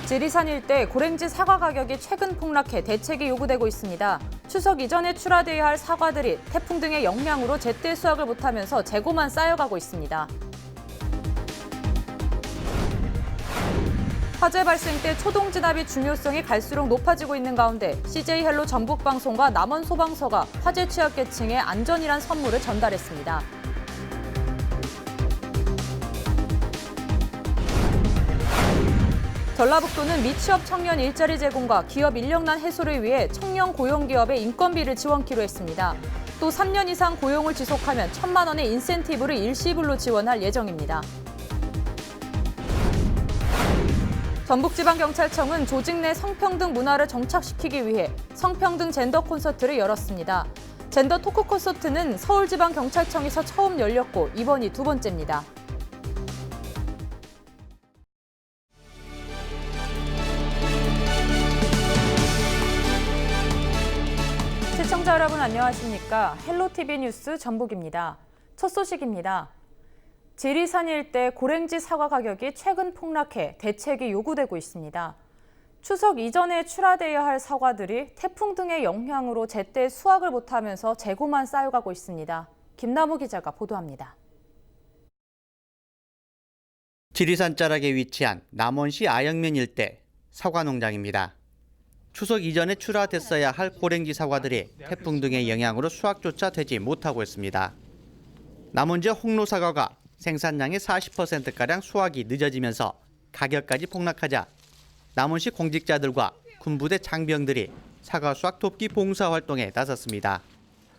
지리산 일대 고랭지 사과 가격이 최근 폭락해 대책이 요구되고 있습니다. 추석 이전에 출하되어야 할 사과들이 태풍 등의 영향으로 제때 수확을 못하면서 재고만 쌓여가고 있습니다. 화재 발생 때 초동 진압의 중요성이 갈수록 높아지고 있는 가운데 CJ 헬로 전북방송과 남원소방서가 화재 취약계층에 안전이란 선물을 전달했습니다. 전라북도는 미취업 청년 일자리 제공과 기업 인력난 해소를 위해 청년 고용기업에 인건비를 지원키로 했습니다. 또 3년 이상 고용을 지속하면 1,000만 원의 인센티브를 일시불로 지원할 예정입니다. 전북지방경찰청은 조직 내 성평등 문화를 정착시키기 위해 성평등 젠더 콘서트를 열었습니다. 젠더 토크 콘서트는 서울지방경찰청에서 처음 열렸고 이번이 두 번째입니다. 시청자 여러분 안녕하십니까? 헬로티비 뉴스 전북입니다. 첫 소식입니다. 지리산 일대 고랭지 사과 가격이 최근 폭락해 대책이 요구되고 있습니다. 추석 이전에 출하되어야 할 사과들이 태풍 등의 영향으로 제때 수확을 못하면서 재고만 쌓여가고 있습니다. 김남우 기자가 보도합니다. 지리산 자락에 위치한 남원시 아영면 일대 사과 농장입니다. 추석 이전에 출하됐어야 할 고랭지 사과들이 태풍 등의 영향으로 수확조차 되지 못하고 있습니다. 남원 지역 홍로 사과가 생산량의 40%가량 수확이 늦어지면서 가격까지 폭락하자 남원시 공직자들과 군부대 장병들이 사과 수확 돕기 봉사 활동에 나섰습니다.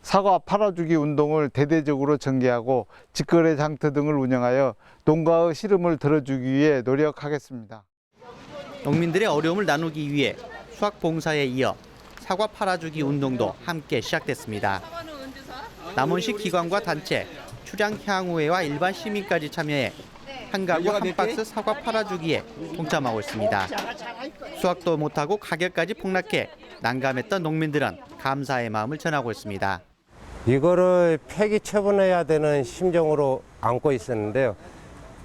사과 팔아주기 운동을 대대적으로 전개하고 직거래 장터 등을 운영하여 농가의 시름을 들어주기 위해 노력하겠습니다. 농민들의 어려움을 나누기 위해 수확 봉사에 이어 사과 팔아주기 운동도 함께 시작됐습니다. 남원시 기관과 단체, 출향향후회와 일반 시민까지 참여해 한 가구 한 박스 사과 팔아주기에 동참하고 있습니다. 수확도 못하고 가격까지 폭락해 난감했던 농민들은 감사의 마음을 전하고 있습니다. 이거를 폐기 처분해야 되는 심정으로 안고 있었는데요.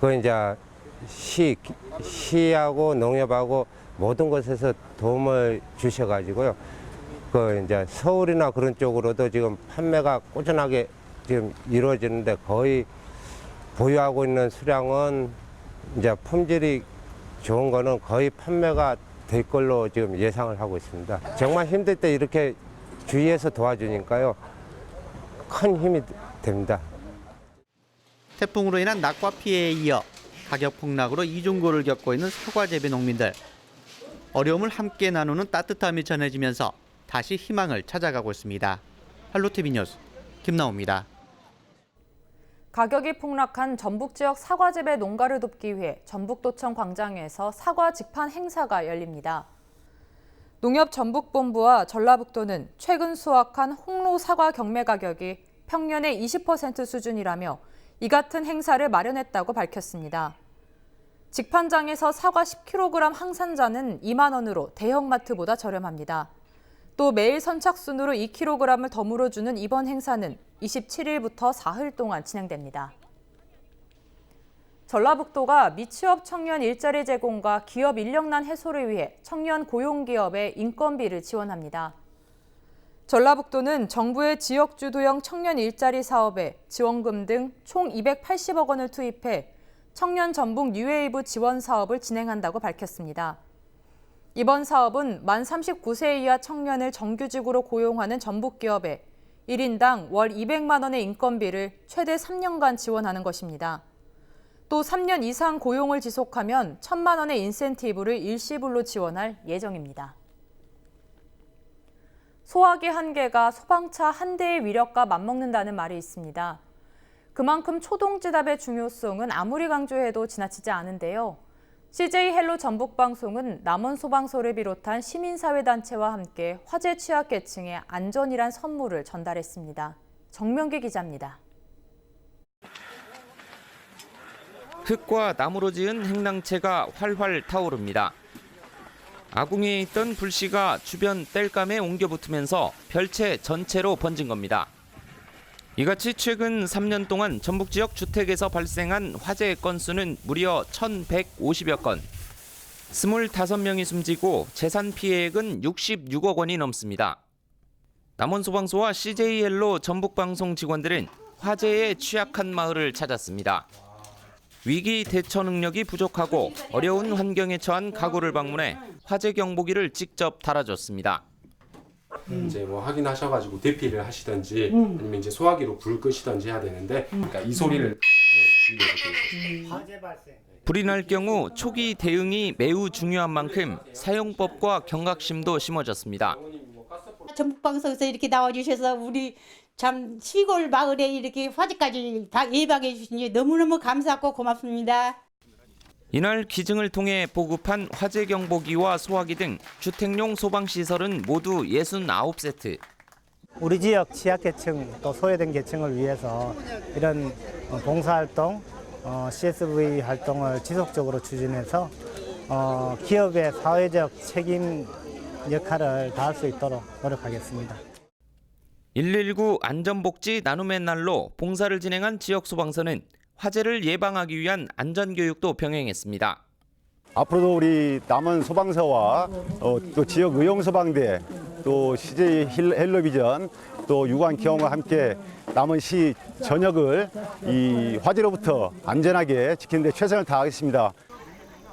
그 이제 시하고 농협하고 모든 것에서 도움을 주셔가지고요. 그 이제 서울이나 그런 쪽으로도 지금 판매가 꾸준하게 지금 이루어지는데 거의 보유하고 있는 수량은 이제 품질이 좋은 거는 거의 판매가 될 걸로 지금 예상을 하고 있습니다. 정말 힘들 때 이렇게 주위에서 도와주니까요. 큰 힘이 됩니다. 태풍으로 인한 낙과 피해에 이어 가격 폭락으로 이중고를 겪고 있는 사과 재배 농민들. 어려움을 함께 나누는 따뜻함이 전해지면서 다시 희망을 찾아가고 있습니다. 헬로티비 뉴스 김나옵니다. 가격이 폭락한 전북 지역 사과 재배 농가를 돕기 위해 전북도청 광장에서 사과 직판 행사가 열립니다. 농협 전북본부와 전라북도는 최근 수확한 홍로 사과 경매 가격이 평년의 20% 수준이라며 이 같은 행사를 마련했다고 밝혔습니다. 직판장에서 사과 10kg 항산자는 2만 원으로 대형마트보다 저렴합니다. 또 매일 선착순으로 2kg을 더 물어주는 이번 행사는 27일부터 사흘 동안 진행됩니다. 전라북도가 미취업 청년 일자리 제공과 기업 인력난 해소를 위해 청년 고용기업에 인건비를 지원합니다. 전라북도는 정부의 지역주도형 청년 일자리 사업에 지원금 등 총 280억 원을 투입해 청년 전북 뉴웨이브 지원 사업을 진행한다고 밝혔습니다. 이번 사업은 만 39세 이하 청년을 정규직으로 고용하는 전북 기업에 1인당 월 200만 원의 인건비를 최대 3년간 지원하는 것입니다. 또 3년 이상 고용을 지속하면 1,000만 원의 인센티브를 일시불로 지원할 예정입니다. 소화기 한 개가 소방차 한 대의 위력과 맞먹는다는 말이 있습니다. 그만큼 초동지답의 중요성은 아무리 강조해도 지나치지 않은데요. CJ 헬로 전북방송은 남원소방서를 비롯한 시민사회단체와 함께 화재 취약계층에 안전이란 선물을 전달했습니다. 정명기 기자입니다. 흙과 나무로 지은 행랑채가 활활 타오릅니다. 아궁이에 있던 불씨가 주변 땔감에 옮겨 붙으면서 별채 전체로 번진 겁니다. 이같이 최근 3년 동안 전북 지역 주택에서 발생한 화재의 건수는 무려 1,150여 건. 25명이 숨지고 재산 피해액은 66억 원이 넘습니다. 남원소방서와 CJ엘로 전북방송 직원들은 화재에 취약한 마을을 찾았습니다. 위기 대처 능력이 부족하고 어려운 환경에 처한 가구를 방문해 화재 경보기를 직접 달아줬습니다. 이제 뭐 확인하셔가지고 대피를 하시든지 아니면 이제 소화기로 불 끄시든지 해야 되는데, 그러니까 이 소리를 주의해서 들으세요. 불이 날 경우 초기 대응이 매우 중요한 만큼 사용법과 경각심도 심어졌습니다. 전북방송에서 이렇게 나와주셔서 우리 참 시골 마을에 이렇게 화재까지 다 예방해 주시니 너무너무 감사하고 고맙습니다. 이날 기증을 통해 보급한 화재 경보기와 소화기 등 주택용 소방시설은 모두 69세트. 우리 지역 취약계층 또 소외된 계층을 위해서 이런 봉사활동, CSV 활동을 지속적으로 추진해서 기업의 사회적 책임 역할을 다할 수 있도록 노력하겠습니다. 119 안전복지 나눔의 날로 봉사를 진행한 지역 소방서는 화재를 예방하기 위한 안전교육도 병행했습니다. 앞으로도 우리 남원 소방서와 또 지역 의용소방대, 또 CJ 헬로비전, 또 유관기업과 함께 남원시 전역을 이 화재로부터 안전하게 지키는 데 최선을 다하겠습니다.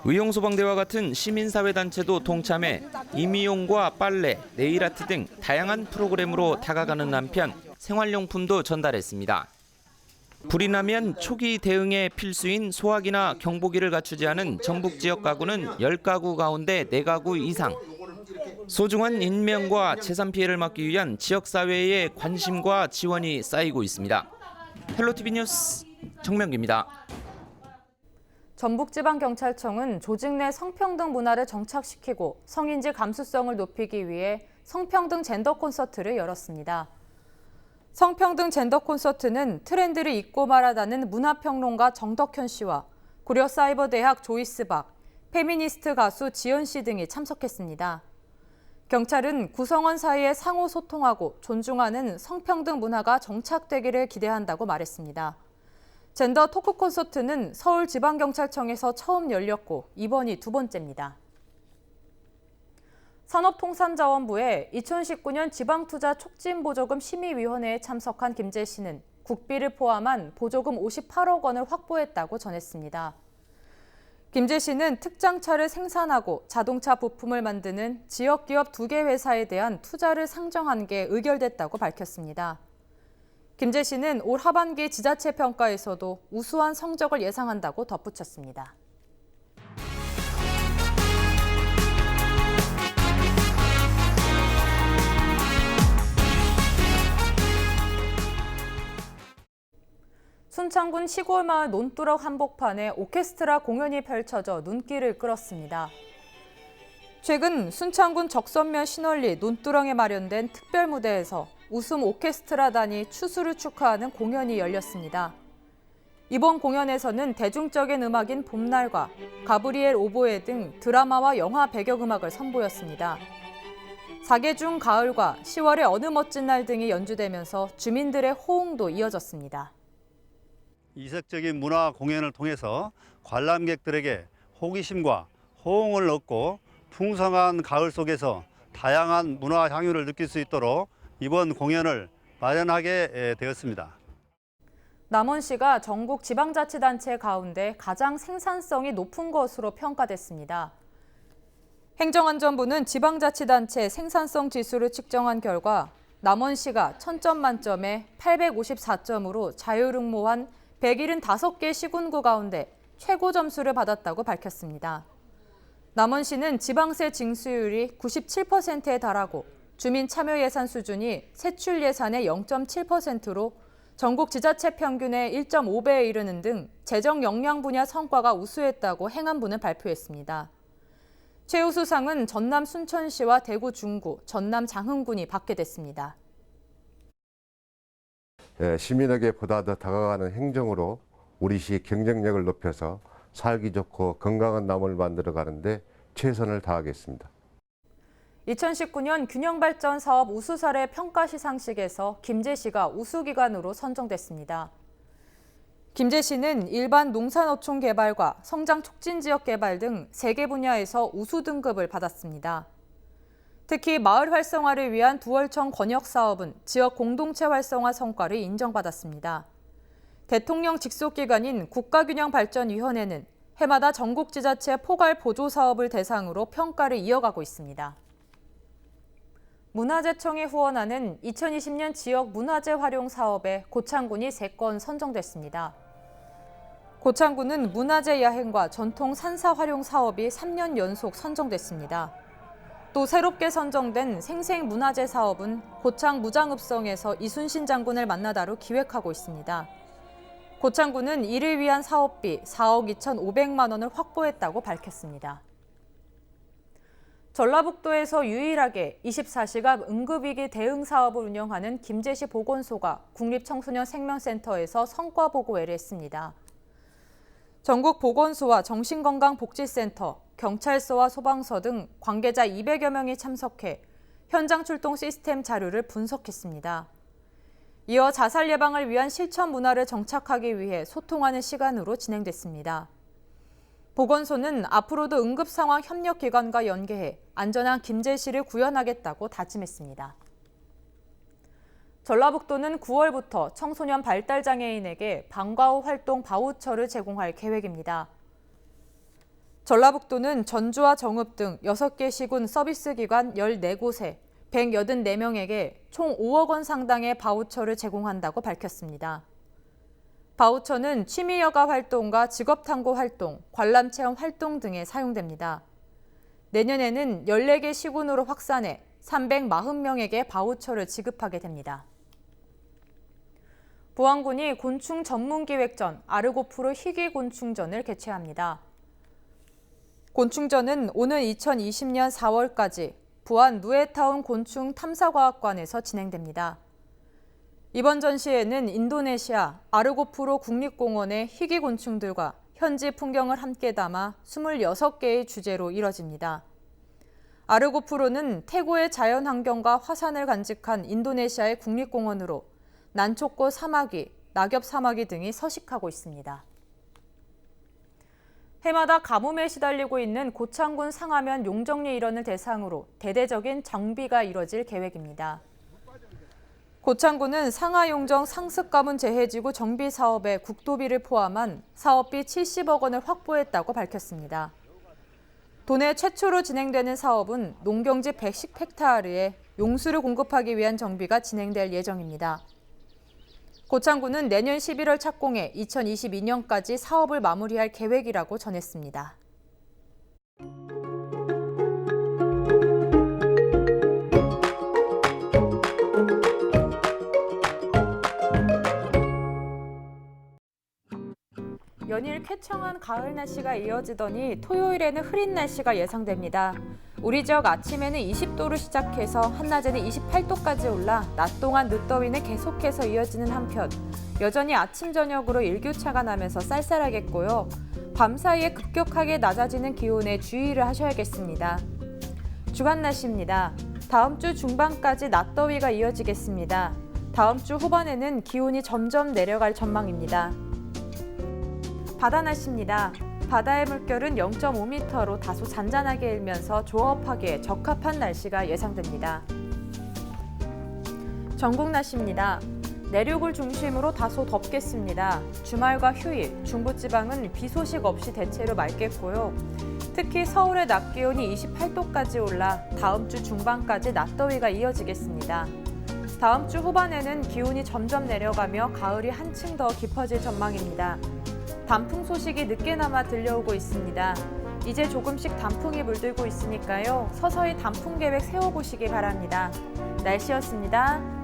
의용소방대와 같은 시민사회단체도 동참해 임의용과 빨래, 네일아트 등 다양한 프로그램으로 다가가는 한편 생활용품도 전달했습니다. 불이 나면 초기 대응에 필수인 소화기나 경보기를 갖추지 않은 전북 지역 가구는 10가구 가운데 4가구 이상. 소중한 인명과 재산 피해를 막기 위한 지역사회의 관심과 지원이 쌓이고 있습니다. 헬로티비 뉴스 정명기입니다. 전북지방경찰청은 조직 내 성평등 문화를 정착시키고 성인지 감수성을 높이기 위해 성평등 젠더 콘서트를 열었습니다. 성평등 젠더 콘서트는 트렌드를 잊고 말하다는 문화평론가 정덕현 씨와 고려사이버대학 조이스 박, 페미니스트 가수 지연 씨 등이 참석했습니다. 경찰은 구성원 사이에 상호 소통하고 존중하는 성평등 문화가 정착되기를 기대한다고 말했습니다. 젠더 토크 콘서트는 서울지방경찰청에서 처음 열렸고 이번이 2번째입니다. 산업통상자원부의 2019년 지방투자 촉진보조금 심의위원회에 참석한 김재 씨는 국비를 포함한 보조금 58억 원을 확보했다고 전했습니다. 김재 씨는 특장차를 생산하고 자동차 부품을 만드는 지역기업 2개 회사에 대한 투자를 상정한 게 의결됐다고 밝혔습니다. 김재 씨는 올 하반기 지자체 평가에서도 우수한 성적을 예상한다고 덧붙였습니다. 순창군 시골마을 논두렁 한복판에 오케스트라 공연이 펼쳐져 눈길을 끌었습니다. 최근 순창군 적선면 신월리 논두렁에 마련된 특별 무대에서 웃음 오케스트라단이 추수를 축하하는 공연이 열렸습니다. 이번 공연에서는 대중적인 음악인 봄날과 가브리엘 오보에 등 드라마와 영화 배경음악을 선보였습니다. 사계중 가을과 10월의 어느 멋진 날 등이 연주되면서 주민들의 호응도 이어졌습니다. 이색적인 문화 공연을 통해서 관람객들에게 호기심과 호응을 얻고 풍성한 가을 속에서 다양한 문화 향유를 느낄 수 있도록 이번 공연을 마련하게 되었습니다. 남원시가 전국 지방자치단체 가운데 가장 생산성이 높은 것으로 평가됐습니다. 행정안전부는 지방자치단체 생산성 지수를 측정한 결과 남원시가 1000점 만점에 854점으로 자율응모한 175개 시군구 가운데 최고 점수를 받았다고 밝혔습니다. 남원시는 지방세 징수율이 97%에 달하고 주민 참여 예산 수준이 세출 예산의 0.7%로 전국 지자체 평균의 1.5배에 이르는 등 재정 역량 분야 성과가 우수했다고 행안부는 발표했습니다. 최우수상은 전남 순천시와 대구 중구, 전남 장흥군이 받게 됐습니다. 시민에게 보다 더 다가가는 행정으로 우리 시 경쟁력을 높여서 살기 좋고 건강한 남원을 만들어가는데 최선을 다하겠습니다. 2019년 균형발전 사업 우수 사례 평가 시상식에서 김제 씨가 우수기관으로 선정됐습니다. 김제시는 일반 농산어촌 개발과 성장 촉진 지역 개발 등 3개 분야에서 우수 등급을 받았습니다. 특히 마을 활성화를 위한 두월청 권역 사업은 지역 공동체 활성화 성과를 인정받았습니다. 대통령 직속기관인 국가균형발전위원회는 해마다 전국지자체 포괄 보조 사업을 대상으로 평가를 이어가고 있습니다. 문화재청이 후원하는 2020년 지역 문화재 활용 사업에 고창군이 3건 선정됐습니다. 고창군은 문화재 야행과 전통 산사 활용 사업이 3년 연속 선정됐습니다. 또 새롭게 선정된 생생문화재 사업은 고창 무장읍성에서 이순신 장군을 만나다로 기획하고 있습니다. 고창군은 이를 위한 사업비 4억 2,500만 원을 확보했다고 밝혔습니다. 전라북도에서 유일하게 24시간 응급위기 대응 사업을 운영하는 김제시 보건소가 국립청소년생명센터에서 성과보고회를 했습니다. 전국 보건소와 정신건강복지센터, 경찰서와 소방서 등 관계자 200여 명이 참석해 현장 출동 시스템 자료를 분석했습니다. 이어 자살 예방을 위한 실천 문화를 정착하기 위해 소통하는 시간으로 진행됐습니다. 보건소는 앞으로도 응급상황 협력기관과 연계해 안전한 김제시를 구현하겠다고 다짐했습니다. 전라북도는 9월부터 청소년 발달장애인에게 방과 후 활동 바우처를 제공할 계획입니다. 전라북도는 전주와 정읍 등 6개 시군 서비스기관 14곳에 184명에게 총 5억 원 상당의 바우처를 제공한다고 밝혔습니다. 바우처는 취미여가 활동과 직업탐구 활동, 관람체험 활동 등에 사용됩니다. 내년에는 14개 시군으로 확산해 340명에게 바우처를 지급하게 됩니다. 부안군이 곤충 전문기획전 아르고프로 희귀곤충전을 개최합니다. 곤충전은 오는 2020년 4월까지 부안 누에타운 곤충탐사과학관에서 진행됩니다. 이번 전시회는 인도네시아 아르고프로 국립공원의 희귀곤충들과 현지 풍경을 함께 담아 26개의 주제로 이뤄집니다. 아르고프로는 태고의 자연환경과 화산을 간직한 인도네시아의 국립공원으로 난초꽃 사마귀, 낙엽 사마귀 등이 서식하고 있습니다. 해마다 가뭄에 시달리고 있는 고창군 상하면 용정리 일원을 대상으로 대대적인 정비가 이뤄질 계획입니다. 고창군은 상하용정 상습가문 재해지구 정비 사업에 국도비를 포함한 사업비 70억 원을 확보했다고 밝혔습니다. 도내 최초로 진행되는 사업은 농경지 110헥타르에 용수를 공급하기 위한 정비가 진행될 예정입니다. 고창군은 내년 11월 착공해 2022년까지 사업을 마무리할 계획이라고 전했습니다. 연일 쾌청한 가을 날씨가 이어지더니 토요일에는 흐린 날씨가 예상됩니다. 우리 지역 아침에는 20도로 시작해서 한낮에는 28도까지 올라 낮 동안 늦더위는 계속해서 이어지는 한편 여전히 아침 저녁으로 일교차가 나면서 쌀쌀하겠고요. 밤 사이에 급격하게 낮아지는 기온에 주의를 하셔야겠습니다. 주간 날씨입니다. 다음 주 중반까지 낮더위가 이어지겠습니다. 다음 주 후반에는 기온이 점점 내려갈 전망입니다. 바다 날씨입니다. 바다의 물결은 0.5m로 다소 잔잔하게 일면서 조업하기에 적합한 날씨가 예상됩니다. 전국 날씨입니다. 내륙을 중심으로 다소 덥겠습니다. 주말과 휴일, 중부지방은 비 소식 없이 대체로 맑겠고요. 특히 서울의 낮 기온이 28도까지 올라 다음 주 중반까지 낮더위가 이어지겠습니다. 다음 주 후반에는 기온이 점점 내려가며 가을이 한층 더 깊어질 전망입니다. 단풍 소식이 늦게나마 들려오고 있습니다. 이제 조금씩 단풍이 물들고 있으니까요. 서서히 단풍 계획 세워보시기 바랍니다. 날씨였습니다.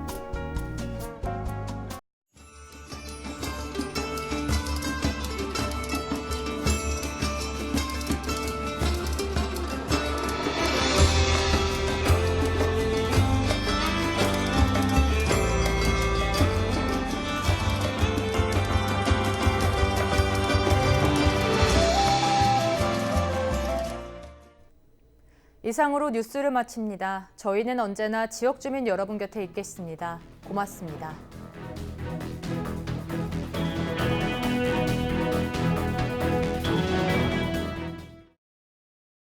이상으로 뉴스를 마칩니다. 저희는 언제나 지역 주민 여러분 곁에 있겠습니다. 고맙습니다.